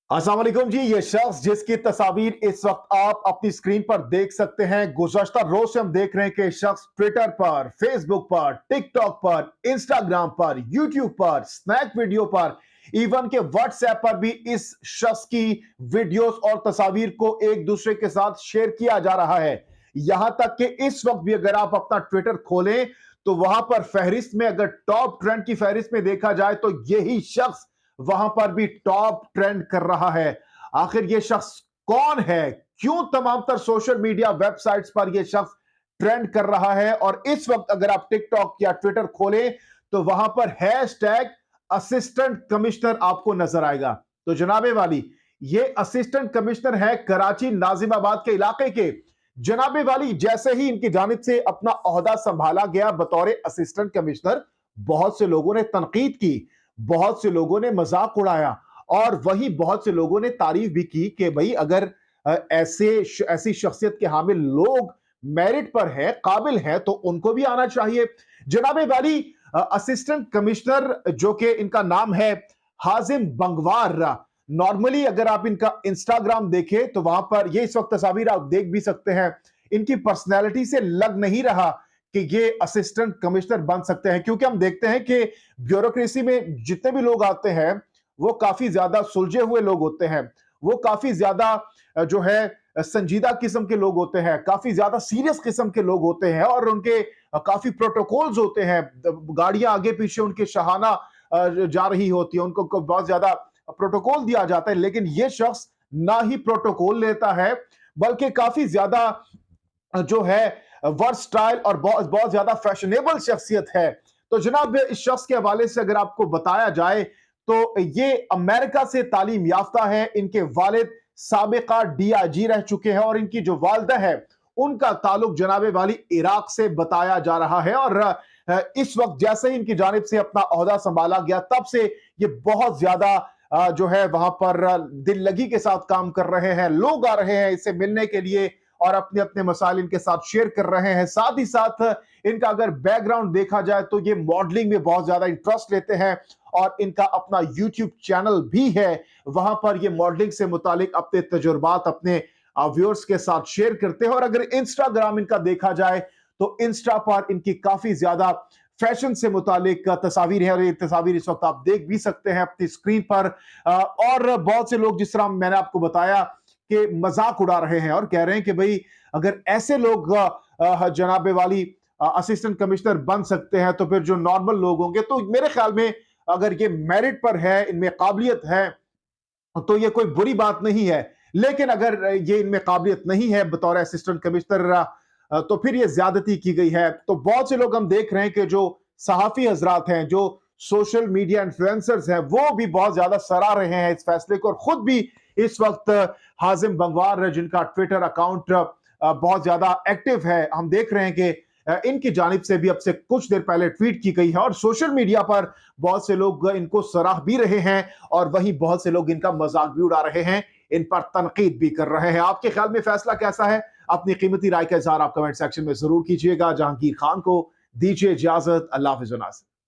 अस्सलाम वालेकुम जी। ये शख्स जिसकी तस्वीर इस वक्त आप अपनी स्क्रीन पर देख सकते हैं, गुज़श्ता रोज से हम देख रहे हैं कि शख्स ट्विटर पर, फेसबुक पर, टिकटॉक पर, इंस्टाग्राम पर, यूट्यूब पर, स्नैक वीडियो पर, इवन के व्हाट्सएप पर भी इस शख्स की वीडियोस और तस्वीर को एक दूसरे के साथ शेयर किया जा रहा है। यहां तक कि इस वक्त भी अगर आप अपना ट्विटर खोलें तो वहां पर फहरिस्त में, अगर टॉप ट्रेंड की फहरिस्त में देखा जाए तो यही शख्स वहां पर भी टॉप ट्रेंड कर रहा है। आखिर ये शख्स कौन है? क्यों तमाम तर सोशल मीडिया वेबसाइट्स पर यह शख्स ट्रेंड कर रहा है? और इस वक्त अगर आप टिकटॉक या ट्विटर खोलें तो वहां पर हैशटैग असिस्टेंट कमिश्नर आपको नजर आएगा। तो जनाबे वाली, ये असिस्टेंट कमिश्नर है कराची नाजिमाबाद के इलाके के। जनाबे वाली, जैसे ही इनकी जानिब से अपना ओहदा संभाला गया बतौर असिस्टेंट कमिश्नर, बहुत से लोगों ने तनकीद की, बहुत से लोगों ने मजाक उड़ाया और वहीं बहुत से लोगों ने तारीफ भी की कि भाई अगर ऐसी शख्सियत के हामिल लोग मेरिट पर है, काबिल है, तो उनको भी आना चाहिए। जनाबे वाली, असिस्टेंट कमिश्नर जो कि इनका नाम है हाजिम बंगवार, नॉर्मली अगर आप इनका इंस्टाग्राम देखें तो वहां पर ये इस वक्त तस्वीर आप देख भी सकते हैं, इनकी पर्सनैलिटी से लग नहीं रहा कि ये असिस्टेंट कमिश्नर बन सकते हैं, क्योंकि हम देखते हैं कि ब्यूरोक्रेसी में जितने भी लोग आते हैं वो काफी ज्यादा सुलझे हुए लोग होते हैं, वो काफी ज्यादा जो है संजीदा किस्म के लोग होते हैं, काफी ज्यादा सीरियस किस्म के लोग होते हैं और उनके काफी प्रोटोकॉल्स होते हैं। गाड़ियां आगे पीछे उनके शहाना जा रही होती है, उनको बहुत ज्यादा प्रोटोकॉल दिया जाता है, लेकिन ये शख्स ना ही प्रोटोकॉल लेता है बल्कि काफी ज्यादा जो है वर्सटाइल और बहुत बहुत ज्यादा फैशनेबल शख्सियत है। तो जनाब, इस शख्स के हवाले से अगर आपको बताया जाए तो ये अमेरिका से तालीम याफ्ता है, इनके वालिद साबिका डीआईजी रह चुके हैं और इनकी जो वालदा है उनका ताल्लुक जनाबे वाली इराक से बताया जा रहा है। और इस वक्त जैसे ही इनकी जानिब से अपना ओहदा संभाला गया तब से ये बहुत ज्यादा जो है वहां पर दिल लगी के साथ काम कर रहे हैं, लोग आ रहे हैं इससे मिलने के लिए और अपने अपने मसाइल इनके साथ शेयर कर रहे हैं। साथ ही साथ इनका अगर बैकग्राउंड देखा जाए तो ये मॉडलिंग में बहुत ज्यादा इंटरेस्ट लेते हैं और इनका अपना यूट्यूब चैनल भी है, वहां पर ये मॉडलिंग से मुतालिक अपने तजुर्बात अपने व्यूअर्स के साथ शेयर करते हैं। और अगर इंस्टाग्राम इनका देखा जाए तो इंस्टा पर इनकी काफी ज्यादा फैशन से मुतालिक तस्वीर है और ये तस्वीर इस वक्त आप देख भी सकते हैं अपनी स्क्रीन पर। और बहुत से लोग, जिस तरह मैंने आपको बताया, कि मजाक उड़ा रहे हैं और कह रहे हैं कि भाई अगर ऐसे लोग जनाबे वाली असिस्टेंट कमिश्नर बन सकते हैं तो फिर जो नॉर्मल लोग होंगे, तो मेरे ख्याल में अगर ये मेरिट पर है, इनमें काबिलियत है, तो ये कोई बुरी बात नहीं है। लेकिन अगर ये इनमें काबिलियत नहीं है बतौर असिस्टेंट कमिश्नर, तो फिर ये ज्यादती की गई है। तो बहुत से लोग हम देख रहे हैं कि जो सहाफी हजरात हैं, जो सोशल मीडिया इन्फ्लुएंसर्स हैं, वो भी बहुत ज्यादा सराह रहे हैं इस फैसले को और खुद भी इस वक्त हाजिम बंगवार, जिनका ट्विटर अकाउंट बहुत ज्यादा एक्टिव है, हम देख रहे हैं कि इनकी जानिब से भी अब से कुछ देर पहले ट्वीट की गई है और सोशल मीडिया पर बहुत से लोग इनको सराह भी रहे हैं और वहीं बहुत से लोग इनका मजाक भी उड़ा रहे हैं, इन पर तनकीद भी कर रहे हैं। आपके ख्याल में फैसला कैसा है? अपनी कीमती राय का इज़हार आप कमेंट सेक्शन में जरूर कीजिएगा। जहांगीर खान को दीजिए इजाजत। अल्लाह हाफिज़।